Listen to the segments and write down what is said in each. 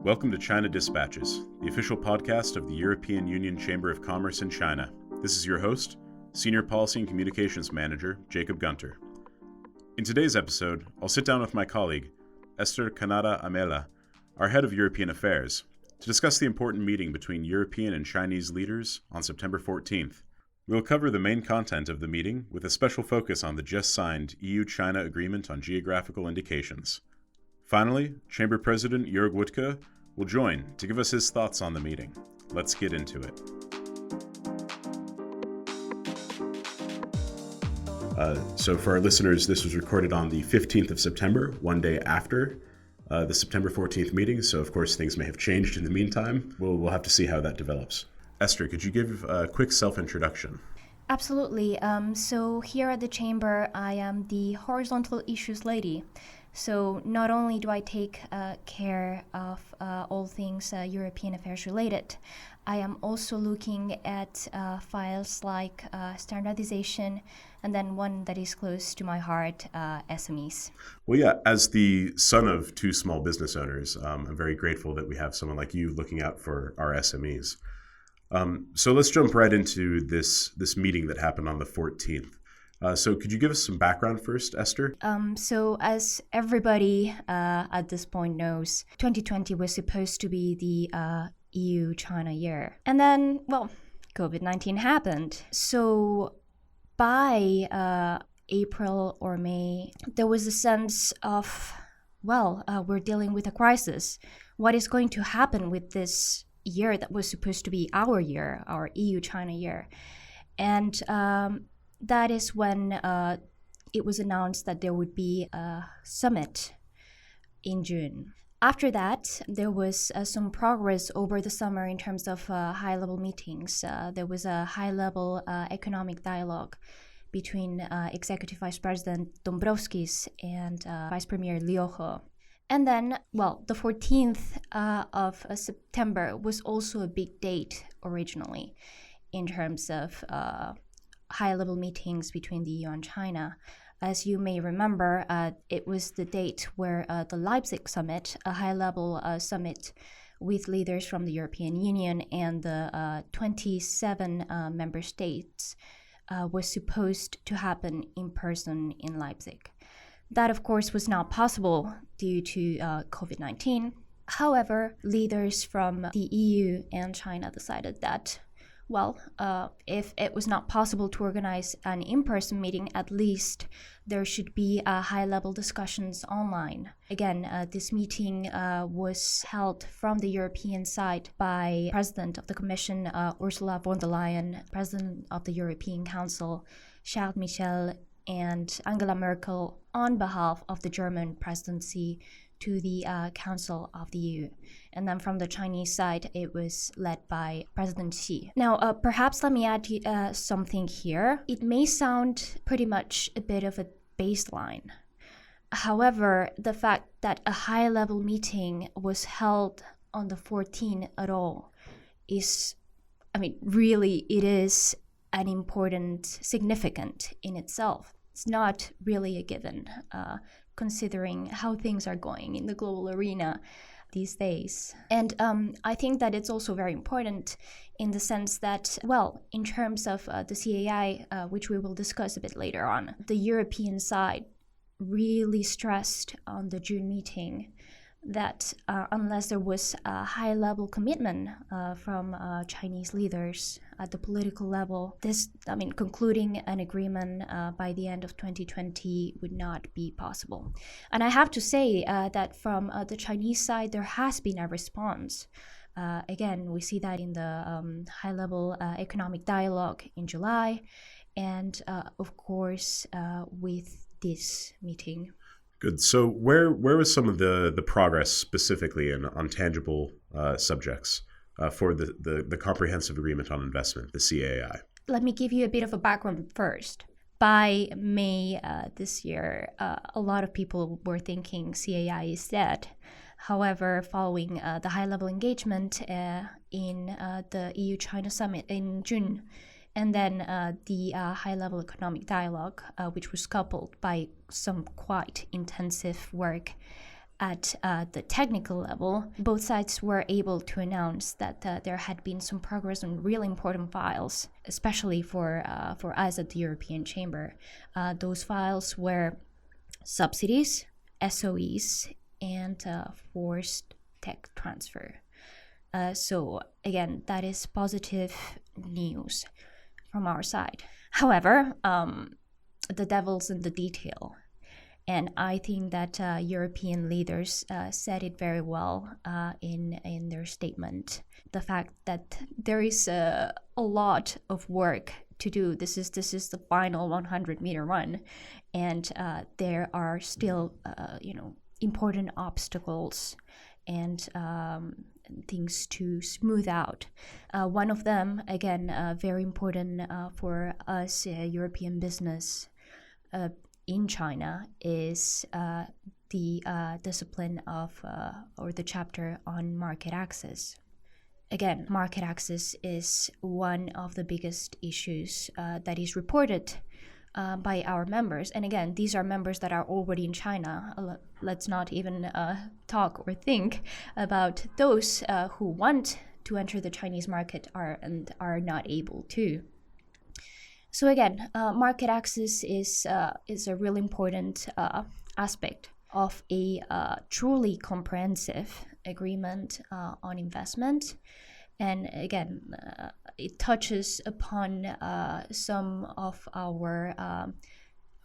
Welcome to China Dispatches, the official podcast of the European Union Chamber of Commerce in China. This is your host, Senior Policy and Communications Manager, Jacob Gunter. In today's episode, I'll sit down with my colleague, Ester Canada Amela, our Head of European Affairs, to discuss the important meeting between European and Chinese leaders on September 14th. We'll cover the main content of the meeting with a special focus on the just signed EU-China Agreement on Geographical Indications. Finally, Chamber President Joerg Wuttke will join to give us his thoughts on the meeting. Let's get into it. So for our listeners, this was recorded on the 15th of September, one day after the September 14th meeting. So of course, things may have changed in the meantime. We'll have to see how that develops. Esther, could you give a quick self-introduction? Absolutely. So here at the Chamber, I am the horizontal issues lady. So not only do I take care of all things European affairs related, I am also looking at files like standardization, and then one that is close to my heart, SMEs. Well, yeah, as the son of two small business owners, I'm very grateful that we have someone like you looking out for our SMEs. So let's jump right into this meeting that happened on the 14th. So could you give us some background first, Esther? So as everybody at this point knows, 2020 was supposed to be the EU-China year. And then, COVID-19 happened. So by April or May, there was a sense of, we're dealing with a crisis. What is going to happen with this year that was supposed to be our year, our EU-China year? And that is when it was announced that there would be a summit in June. After that, there was some progress over the summer in terms of high-level meetings. There was a high-level economic dialogue between Executive Vice President Dombrovskis and Vice Premier Liu. And then, the 14th of September was also a big date originally in terms of high-level meetings between the EU and China. As you may remember, it was the date where the Leipzig summit, a high-level summit with leaders from the European Union and the 27 member states, was supposed to happen in person in Leipzig. That, of course, was not possible due to COVID-19. However, leaders from the EU and China decided that if it was not possible to organize an in-person meeting, at least there should be high-level discussions online. Again, this meeting was held from the European side by President of the Commission, Ursula von der Leyen, President of the European Council, Charles Michel, and Angela Merkel on behalf of the German presidency to the Council of the EU. And then from the Chinese side, it was led by President Xi. Now, perhaps let me add something here. It may sound pretty much a bit of a baseline. However, the fact that a high-level meeting was held on the 14th at all is, really, it is an important, significant in itself. It's not really a given, considering how things are going in the global arena these days. And I think that it's also very important in the sense that, in terms of the CAI, which we will discuss a bit later on, the European side really stressed on the June meeting that unless there was a high-level commitment from Chinese leaders at the political level, concluding an agreement by the end of 2020 would not be possible. And I have to say that from the Chinese side, there has been a response. Again, we see that in the high-level economic dialogue in July, and of course, with this meeting. Good. So where was some of the progress specifically on tangible subjects for the Comprehensive Agreement on Investment, the CAI? Let me give you a bit of a background first. By May this year, a lot of people were thinking CAI is dead. However, following the high-level engagement in the EU-China summit in June, and then the high-level economic dialogue, which was coupled by some quite intensive work at the technical level, both sides were able to announce that there had been some progress on really important files, especially for us at the European Chamber. Those files were subsidies, SOEs, and forced tech transfer. So again, that is positive news from our side. However, the devil's in the detail. And I think that European leaders said it very well in their statement. The fact that there is a lot of work to do. This is the final 100-meter run, and there are still important obstacles and things to smooth out. One of them, again, very important for us European business in China, is the discipline of or the chapter on market access. Again, market access is one of the biggest issues that is reported by our members. And again, these are members that are already in China. Let's not even talk or think about those who want to enter the Chinese market are not able to. So again, market access is a really important aspect of a truly comprehensive agreement on investment. And again, it touches upon some of our,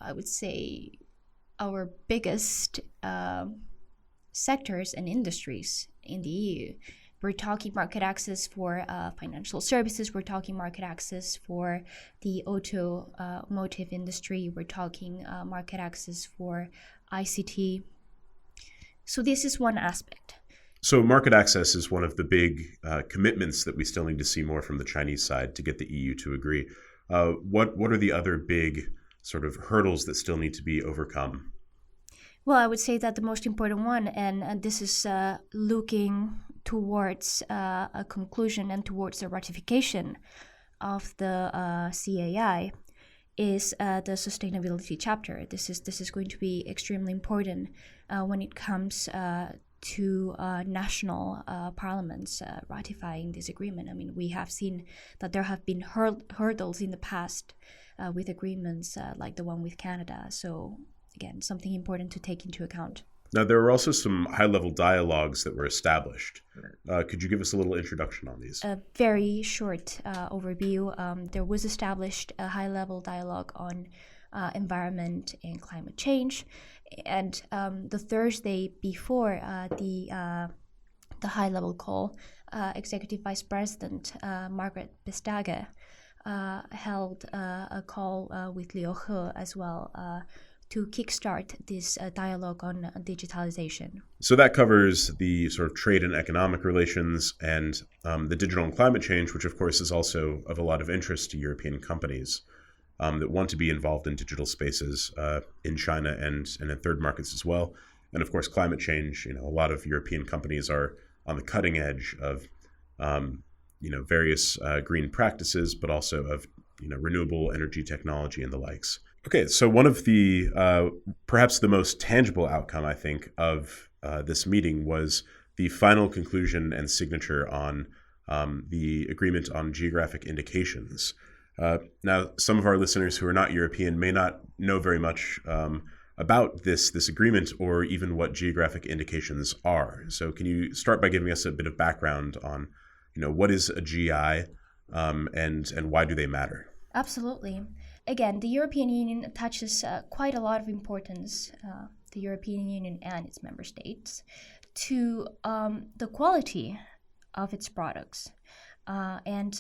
I would say, our biggest sectors and industries in the EU. We're talking market access for financial services. We're talking market access for the automotive industry. We're talking market access for ICT. So this is one aspect. So market access is one of the big commitments that we still need to see more from the Chinese side to get the EU to agree. What are the other big sort of hurdles that still need to be overcome? Well, I would say that the most important one, and this is looking towards a conclusion and towards the ratification of the CAI, is the sustainability chapter. This is going to be extremely important when it comes to national parliaments ratifying this agreement. I mean, we have seen that there have been hurdles in the past with agreements like the one with Canada. So again, something important to take into account. Now, there were also some high-level dialogues that were established. Could you give us a little introduction on these? A very short overview. There was established a high-level dialogue on environment and climate change. And the Thursday before the high-level call, Executive Vice President Margaret Vestager held a call with Liu He as well to kickstart this dialogue on digitalization. So that covers the sort of trade and economic relations and the digital and climate change, which of course is also of a lot of interest to European companies that want to be involved in digital spaces in China and in third markets as well. And of course, climate change, a lot of European companies are on the cutting edge of various green practices, but also of renewable energy technology and the likes. Okay, so one of the perhaps the most tangible outcome, I think, of this meeting was the final conclusion and signature on the agreement on geographic indications. Now, some of our listeners who are not European may not know very much about this agreement or even what geographic indications are. So can you start by giving us a bit of background on what is a GI and why do they matter? Absolutely. Again, the European Union attaches quite a lot of importance, the European Union and its member states, to the quality of its products and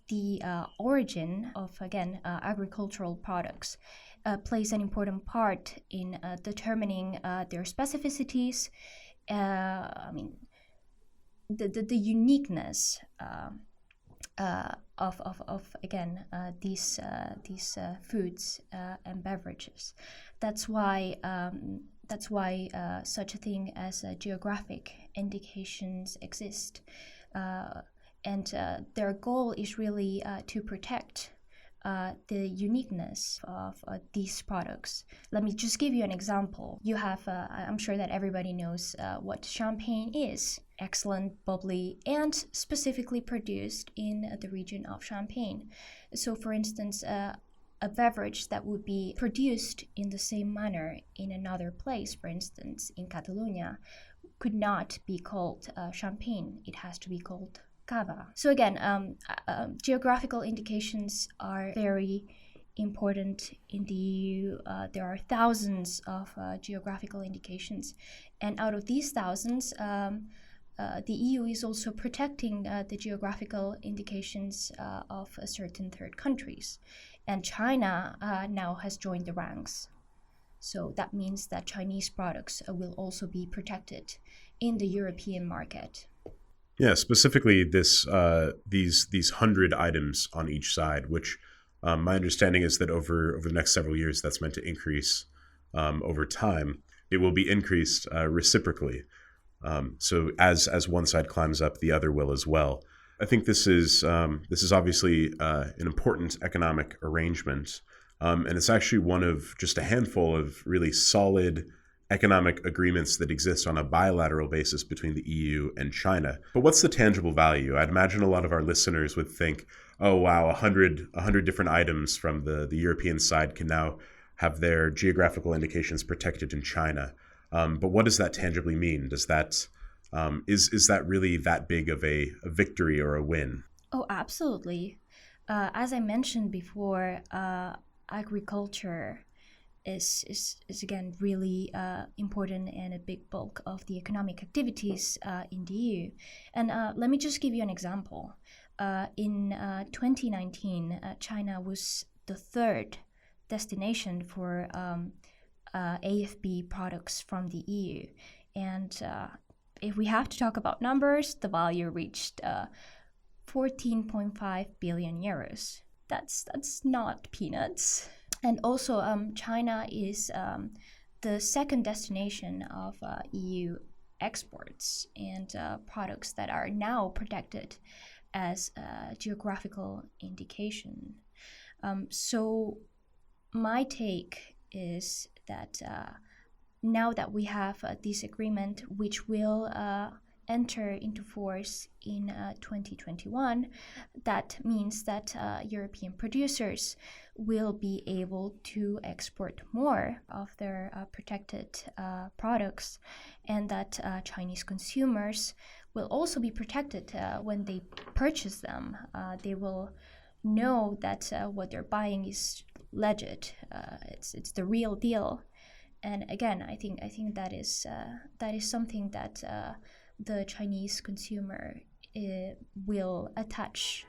the origin of, again, agricultural products plays an important part in determining their specificities. The uniqueness of again these foods and beverages. That's why such a thing as geographic indications exist, and their goal is really to protect the uniqueness of these products. Let me just give you an example. You have, I'm sure that everybody knows what champagne is. Excellent, bubbly, and specifically produced in the region of Champagne. So, for instance, a beverage that would be produced in the same manner in another place, for instance, in Catalonia, could not be called champagne. It has to be called cava. So again, geographical indications are very important in the EU. There are thousands of geographical indications, and out of these thousands, the EU is also protecting the geographical indications of certain third countries. And China now has joined the ranks. So that means that Chinese products will also be protected in the European market. Yeah, specifically these 100 items on each side, which my understanding is that over the next several years, that's meant to increase over time. It will be increased reciprocally. So as one side climbs up, the other will as well. I think this is obviously an important economic arrangement, and it's actually one of just a handful of really solid economic agreements that exist on a bilateral basis between the EU and China. But what's the tangible value? I'd imagine a lot of our listeners would think, oh, wow, 100 different items from the European side can now have their geographical indications protected in China. But what does that tangibly mean? Does that is that really that big of a victory or a win? Oh, absolutely. As I mentioned before, agriculture is again really important and a big bulk of the economic activities in the EU. And let me just give you an example. In 2019, China was the third destination for AFB products from the EU. And if we have to talk about numbers, the value reached 14.5 billion euros. That's not peanuts. And also, China is the second destination of EU exports and products that are now protected as a geographical indication. So my take is that now that we have this agreement, which will enter into force in 2021, that means that European producers will be able to export more of their protected products, and that Chinese consumers will also be protected when they purchase them. They will know that what they're buying is legit. It's the real deal. And again, I think that is something that the Chinese consumer will attach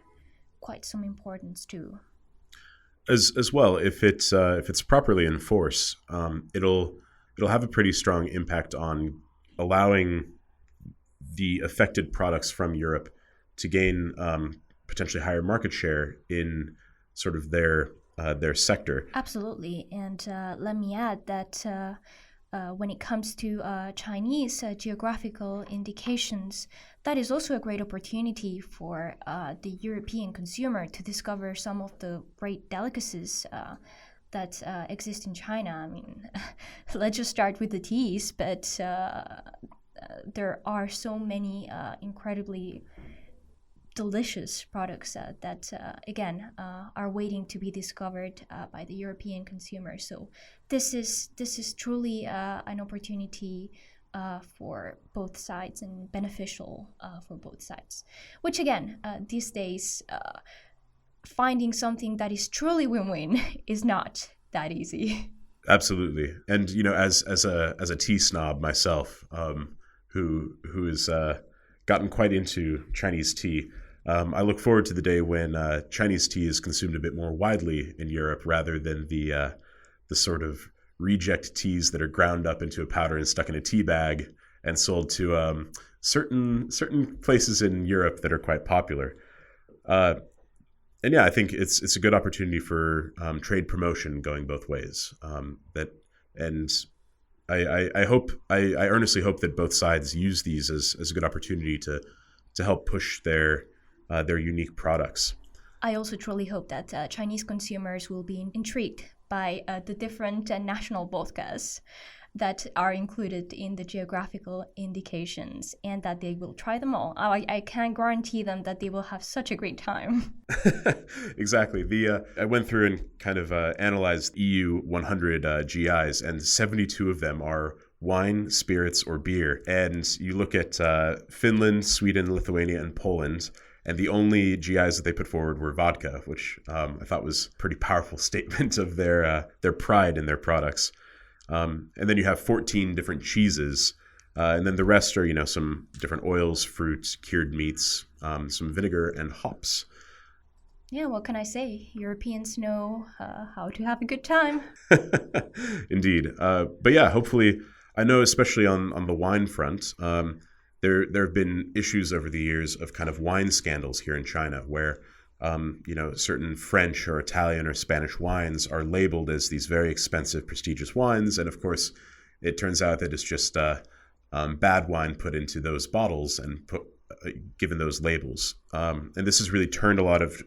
quite some importance to. As well, if it's properly enforced, it'll have a pretty strong impact on allowing the affected products from Europe to gain potentially higher market share in sort of their sector. Absolutely, and let me add that when it comes to Chinese geographical indications, that is also a great opportunity for the European consumer to discover some of the great delicacies that exist in China. I mean, let's just start with the teas, but there are so many incredibly delicious products that again are waiting to be discovered by the European consumer. So this is truly an opportunity for both sides and beneficial for both sides. Which again, these days, finding something that is truly win-win is not that easy. Absolutely, and as a tea snob myself, who has gotten quite into Chinese tea. I look forward to the day when Chinese tea is consumed a bit more widely in Europe, rather than the sort of reject teas that are ground up into a powder and stuck in a tea bag and sold to certain places in Europe that are quite popular. And yeah, I think it's a good opportunity for trade promotion going both ways. I earnestly hope that both sides use these as a good opportunity to help push their unique products. I also truly hope that Chinese consumers will be intrigued by the different national vodkas that are included in the geographical indications, and that they will try them all. I can guarantee them that they will have such a great time. Exactly. I went through and kind of analyzed EU 100 GIs, and 72 of them are wine, spirits, or beer. And you look at Finland, Sweden, Lithuania, and Poland, and the only GIs that they put forward were vodka, which I thought was a pretty powerful statement of their pride in their products. And then you have 14 different cheeses, and then the rest are, some different oils, fruits, cured meats, some vinegar, and hops. Yeah, what can I say? Europeans know how to have a good time. Indeed. But yeah, hopefully, I know especially on the wine front, there have been issues over the years of kind of wine scandals here in China where certain French or Italian or Spanish wines are labeled as these very expensive, prestigious wines. And of course, it turns out that it's just bad wine put into those bottles and given those labels. And this has really turned a lot of,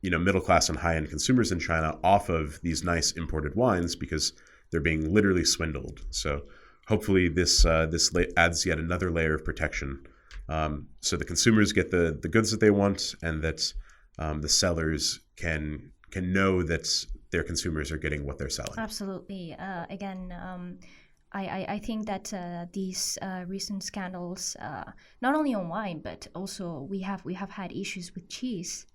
middle class and high-end consumers in China off of these nice imported wines because they're being literally swindled. So hopefully this adds yet another layer of protection. So the consumers get the goods that they want, and that the sellers can know that their consumers are getting what they're selling. Absolutely. I think that these recent scandals, not only on wine, but also we have had issues with cheese,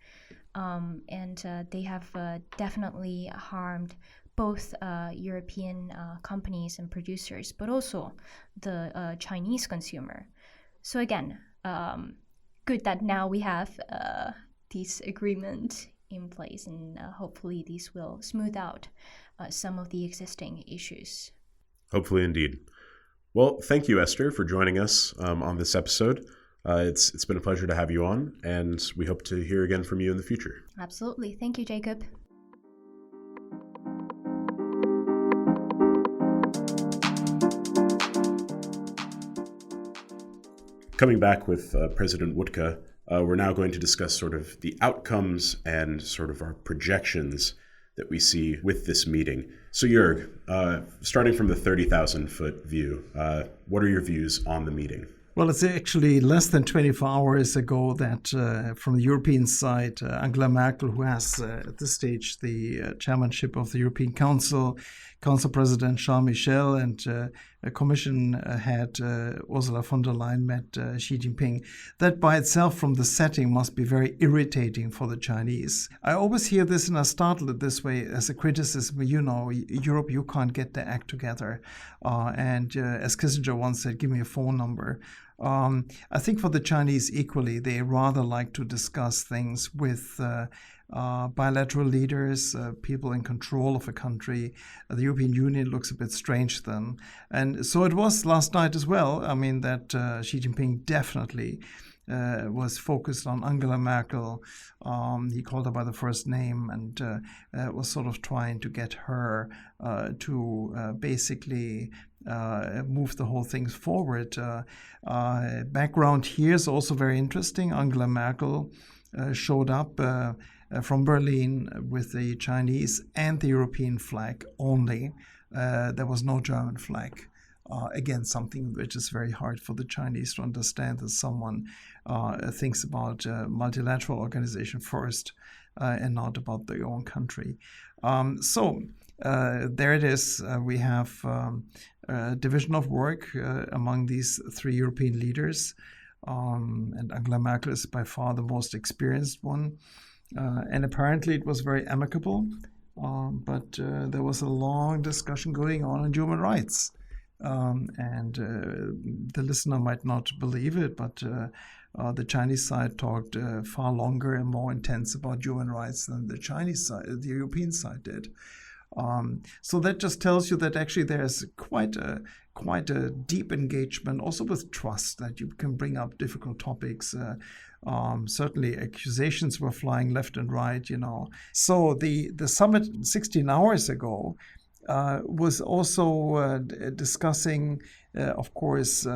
and they have definitely harmed both European companies and producers, but also the Chinese consumer. So again, good that now we have this agreement in place, and hopefully these will smooth out some of the existing issues. Hopefully indeed. Well, thank you, Esther, for joining us on this episode. It's been a pleasure to have you on, and we hope to hear again from you in the future. Absolutely. Thank you, Jacob. Coming back with President Wuttke, we're now going to discuss sort of the outcomes and sort of our projections that we see with this meeting. So Joerg, starting from the 30,000-foot view, what are your views on the meeting? Well, it's actually less than 24 hours ago that from the European side, Angela Merkel, who has at this stage the chairmanship of the European Council President Michel, and Commission head Ursula von der Leyen met Xi Jinping. That by itself from the setting must be very irritating for the Chinese. I always hear this and I startle it this way as a criticism. Europe, you can't get the act together. And as Kissinger once said, give me a phone number. I think for the Chinese equally, they rather like to discuss things with bilateral leaders, people in control of a country. The European Union looks a bit strange then. And so it was last night as well. I mean, that Xi Jinping definitely was focused on Angela Merkel. He called her by the first name and was sort of trying to get her to basically move the whole thing forward. Background here is also very interesting. Angela Merkel showed up from Berlin with the Chinese and the European flag only. There was no German flag. Again, something which is very hard for the Chinese to understand, that someone thinks about multilateral organization first and not about their own country. So there it is. We have a division of work among these three European leaders. And Angela Merkel is by far the most experienced one. And apparently it was very amicable. But there was a long discussion going on human rights. The listener might not believe it, but the Chinese side talked far longer and more intense about human rights than the Chinese side, the European side did. So that just tells you that actually there's quite a deep engagement, also with trust, that you can bring up difficult topics. Certainly accusations were flying left and right, So the summit 16 hours ago was also discussing, of course,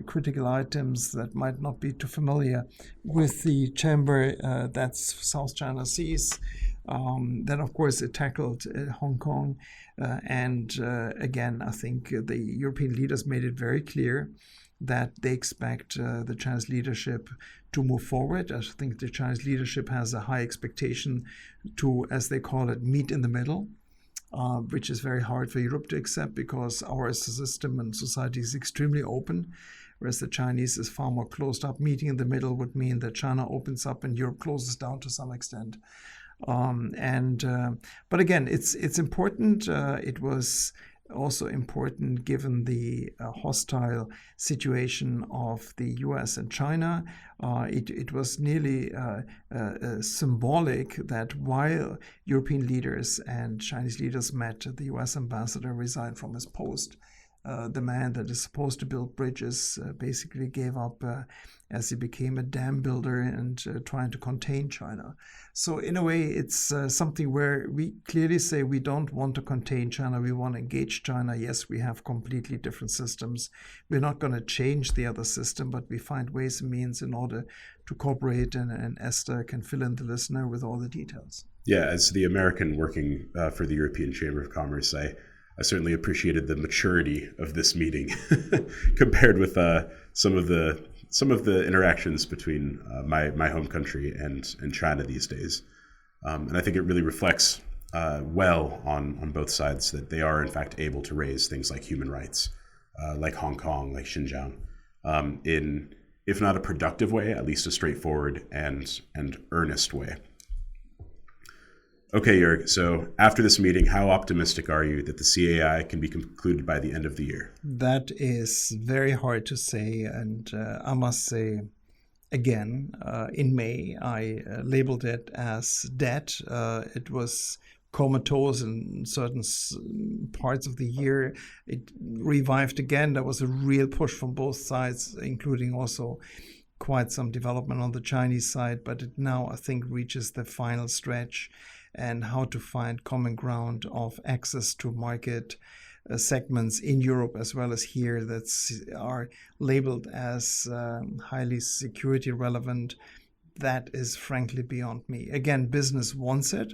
critical items that might not be too familiar with the chamber that's South China Seas. Then, of course, it tackled Hong Kong. And again, I think the European leaders made it very clear that they expect the Chinese leadership to move forward. I think the Chinese leadership has a high expectation to, as they call it, meet in the middle. Which is very hard for Europe to accept because our system and society is extremely open, whereas the Chinese is far more closed up. Meeting in the middle would mean that China opens up and Europe closes down to some extent. But again, it's important. It was also important given the hostile situation of the US and China. It was nearly symbolic that while European leaders and Chinese leaders met, the US ambassador resigned from his post. The man that is supposed to build bridges basically gave up as he became a dam builder and trying to contain China. So in a way, it's something where we clearly say we don't want to contain China. We want to engage China. Yes, we have completely different systems. We're not going to change the other system, but we find ways and means in order to cooperate. And Esther can fill in the listener with all the details. Yeah, as the American working for the European Chamber of Commerce, I certainly appreciated the maturity of this meeting compared with some of the interactions between my home country and China these days. And I think it really reflects well on both sides that they are in fact able to raise things like human rights, like Hong Kong, like Xinjiang, in, if not a productive way, at least a straightforward and earnest way. Okay, Joerg, so after this meeting, how optimistic are you that the CAI can be concluded by the end of the year? That is very hard to say, and I must say, again, in May, I labeled it as dead. It was comatose in certain parts of the year. It revived again. There was a real push from both sides, including also quite some development on the Chinese side, but it now, I think, reaches the final stretch. And how to find common ground of access to market segments in Europe as well as here that are labeled as highly security relevant. That is frankly beyond me. Again, business wants it.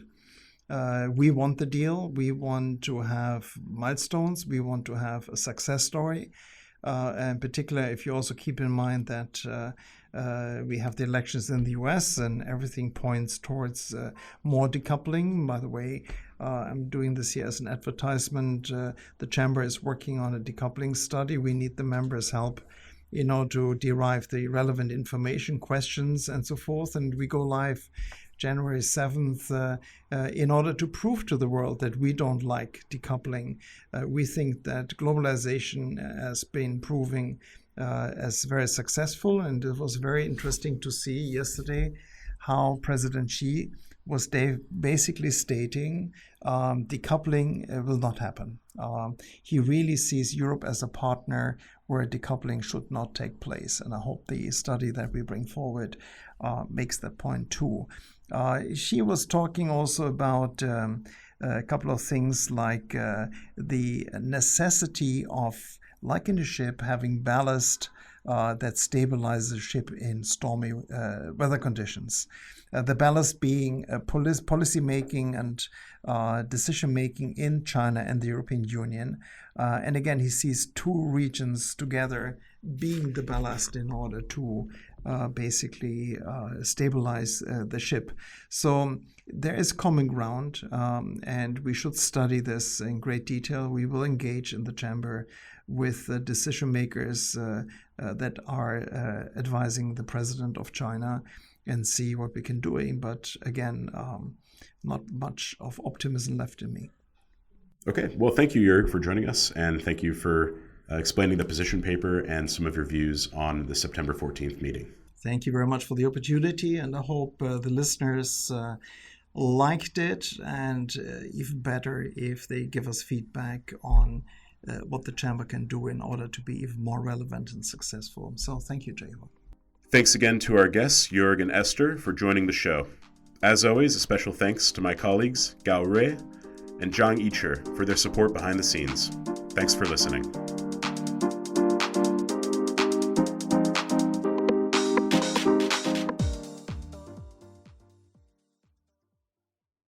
We want the deal. We want to have milestones. We want to have a success story. In particular, if you also keep in mind that we have the elections in the US and everything points towards more decoupling. By the way, I'm doing this here as an advertisement. The Chamber is working on a decoupling study. We need the members' help to derive the relevant information, questions, and so forth. And we go live January 7th in order to prove to the world that we don't like decoupling. We think that globalization has been proving as very successful, and it was very interesting to see yesterday how President Xi was basically stating decoupling will not happen. He really sees Europe as a partner where decoupling should not take place, and I hope the study that we bring forward makes that point too. She was talking also about a couple of things like the necessity of, like in a ship, having ballast that stabilizes the ship in stormy weather conditions. The ballast being policy making and decision making in China and the European Union. And again, he sees two regions together being the ballast in order to basically stabilize the ship. So there is common ground, and we should study this in great detail. We will engage in the Chamber with the decision makers that are advising the president of China and see what we can do. But again, not much of optimism left in me. Okay, well, thank you, Joerg, for joining us, and thank you for explaining the position paper and some of your views on the September 14th meeting. Thank you very much for the opportunity, and I hope the listeners liked it, and even better if they give us feedback on what the Chamber can do in order to be even more relevant and successful. So thank you, Jay. Thanks again to our guests, Joerg and Esther, for joining the show. As always, a special thanks to my colleagues, Gao Rui and Zhang Yichi for their support behind the scenes. Thanks for listening.